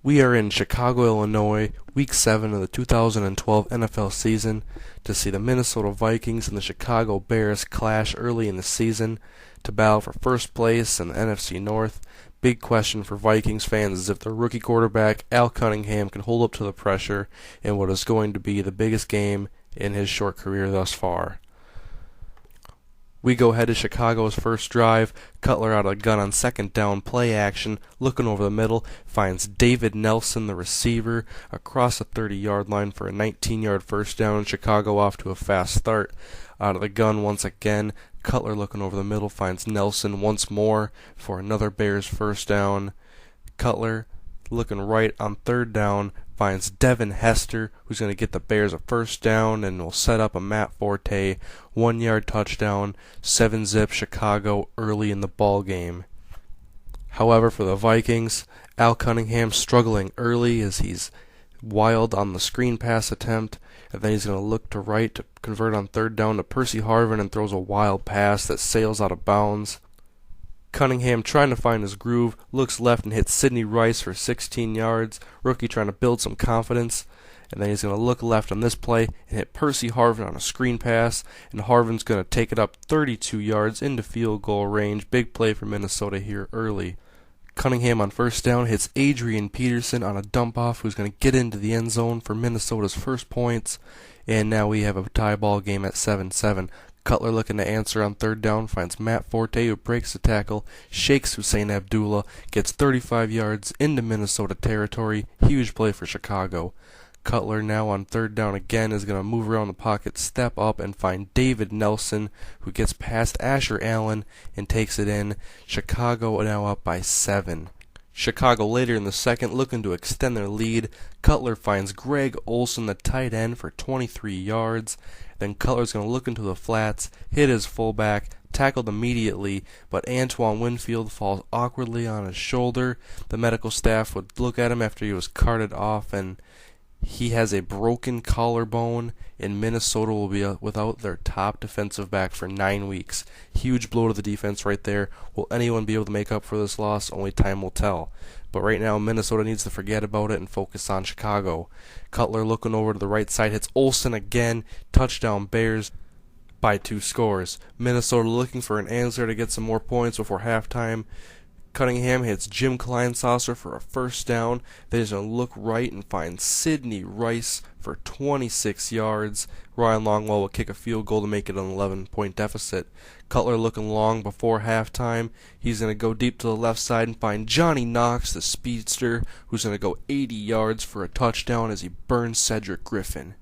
We are in Chicago, Illinois, Week 7 of the 2012 NFL season to see the Minnesota Vikings and the Chicago Bears clash early in the season to battle for first place in the NFC North. Big question for Vikings fans is if their rookie quarterback, Al Cunningham, can hold up to the pressure in what is going to be the biggest game in his short career thus far. We go ahead to Chicago's first drive. Cutler out of the gun on second down, play action, looking over the middle, finds David Nelson, the receiver, across the 30-yard line for a 19-yard first down. Chicago off to a fast start. Out of the gun once again. Cutler looking over the middle, finds Nelson once more for another Bears first down. Cutler looking right on third down, finds Devin Hester, who's going to get the Bears a first down and will set up a Matt Forte 1-yard touchdown, 7-zip Chicago early in the ball game. However, for the Vikings, Al Cunningham struggling early as he's wild on the screen pass attempt, and then he's going to look to right to convert on third down to Percy Harvin and throws a wild pass that sails out of bounds. Cunningham trying to find his groove, looks left and hits Sidney Rice for 16 yards. Rookie trying to build some confidence. And then he's going to look left on this play and hit Percy Harvin on a screen pass. And Harvin's going to take it up 32 yards into field goal range. Big play for Minnesota here early. Cunningham on first down hits Adrian Peterson on a dump off, who's going to get into the end zone for Minnesota's first points. And now we have a tie ball game at 7-7. Cutler looking to answer on third down, finds Matt Forte, who breaks the tackle, shakes Hussein Abdullah, gets 35 yards into Minnesota territory. Huge play for Chicago. Cutler now on third down again is going to move around the pocket, step up, and find David Nelson, who gets past Asher Allen and takes it in. Chicago now up by 7. Chicago later in the second looking to extend their lead. Cutler finds Greg Olsen, the tight end, for 23 yards. Then Cutler's going to look into the flats, hit his fullback, tackled immediately, but Antoine Winfield falls awkwardly on his shoulder. The medical staff would look at him after he was carted off, and he has a broken collarbone, and Minnesota will be without their top defensive back for 9 weeks. Huge blow to the defense right there. Will anyone be able to make up for this loss? Only time will tell. But right now, Minnesota needs to forget about it and focus on Chicago. Cutler looking over to the right side, hits Olsen again. Touchdown Bears by 2 scores. Minnesota looking for an answer to get some more points before halftime. Cunningham hits Jim Kleinsasser for a first down. Then he's going to look right and find Sidney Rice for 26 yards. Ryan Longwell will kick a field goal to make it an 11-point deficit. Cutler looking long before halftime. He's going to go deep to the left side and find Johnny Knox, the speedster, who's going to go 80 yards for a touchdown as he burns Cedric Griffin.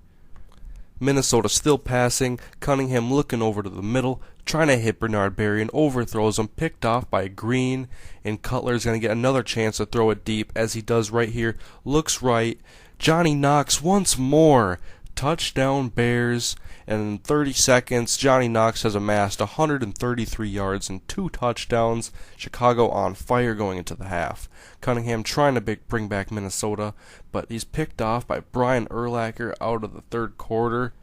Minnesota still passing. Cunningham looking over to the middle, trying to hit Bernard Berry and overthrows him, picked off by Green, and Cutler's going to get another chance to throw it deep as he does right here. Looks right. Johnny Knox once more. Touchdown Bears, and in 30 seconds, Johnny Knox has amassed 133 yards and 2 touchdowns. Chicago on fire going into the half. Cunningham trying to bring back Minnesota, but he's picked off by Brian Urlacher out of the third quarter.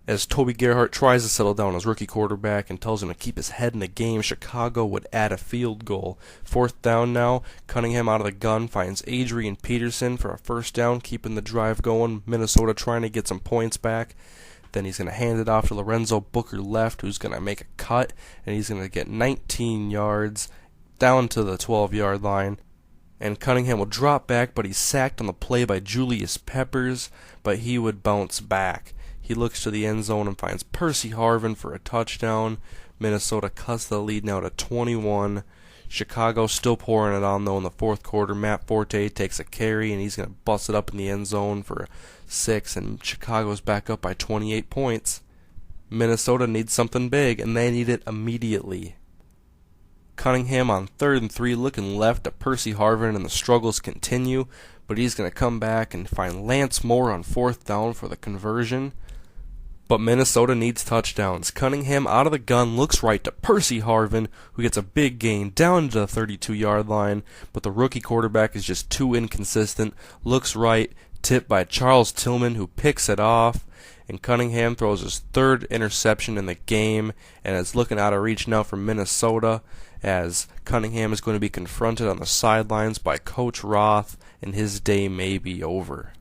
As Toby Gerhart tries to settle down his rookie quarterback and tells him to keep his head in the game, Chicago would add a field goal. Fourth down now. Cunningham out of the gun finds Adrian Peterson for a first down, keeping the drive going. Minnesota trying to get some points back. Then he's going to hand it off to Lorenzo Booker left, who's going to make a cut, and he's going to get 19 yards down to the 12-yard line. And Cunningham will drop back, but he's sacked on the play by Julius Peppers, but he would bounce back. He looks to the end zone and finds Percy Harvin for a touchdown. Minnesota cuts the lead now to 21. Chicago still pouring it on, though, in the fourth quarter. Matt Forte takes a carry, and he's going to bust it up in the end zone for 6, and Chicago's back up by 28 points. Minnesota needs something big, and they need it immediately. Cunningham on 3rd and 3, looking left at Percy Harvin, and the struggles continue, but he's going to come back and find Lance Moore on 4th down for the conversion. But Minnesota needs touchdowns. Cunningham out of the gun looks right to Percy Harvin, who gets a big gain down to the 32-yard line, but the rookie quarterback is just too inconsistent. Looks right, tipped by Charles Tillman, who picks it off, and Cunningham throws his 3rd interception in the game, and is looking out of reach now for Minnesota, as Cunningham is going to be confronted on the sidelines by Coach Roth and his day may be over.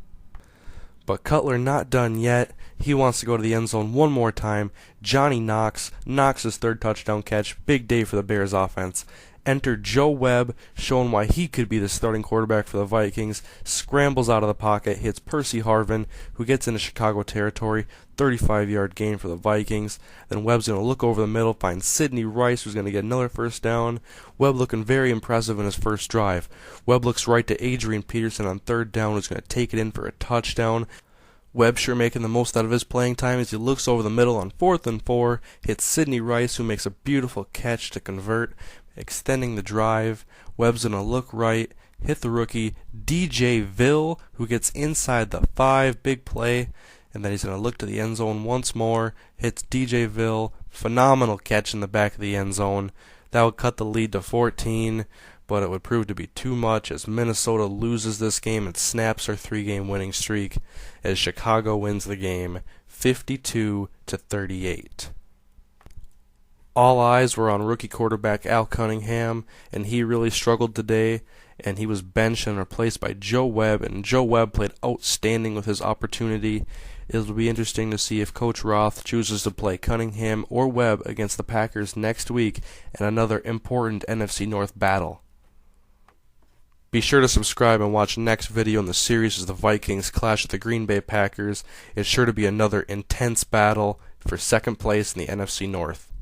But Cutler not done yet. He wants to go to the end zone one more time. Johnny knocks his third touchdown catch. Big day for the Bears offense. Enter Joe Webb, showing why he could be the starting quarterback for the Vikings. Scrambles out of the pocket, hits Percy Harvin, who gets into Chicago territory. 35-yard gain for the Vikings. Then Webb's going to look over the middle, find Sidney Rice, who's going to get another first down. Webb looking very impressive in his first drive. Webb looks right to Adrian Peterson on third down, who's going to take it in for a touchdown. Webb sure making the most out of his playing time as he looks over the middle on 4th and 4, hits Sidney Rice, who makes a beautiful catch to convert, extending the drive. Webb's going to look right, hit the rookie DJ Ville, who gets inside the 5, big play, and then he's going to look to the end zone once more, hits DJ Ville, phenomenal catch in the back of the end zone. That would cut the lead to 14, but it would prove to be too much as Minnesota loses this game and snaps their 3-game winning streak as Chicago wins the game 52-38. All eyes were on rookie quarterback Al Cunningham, and he really struggled today, and he was benched and replaced by Joe Webb, and Joe Webb played outstanding with his opportunity. It'll be interesting to see if Coach Roth chooses to play Cunningham or Webb against the Packers next week in another important NFC North battle. Be sure to subscribe and watch next video in the series as the Vikings clash with the Green Bay Packers. It's sure to be another intense battle for second place in the NFC North.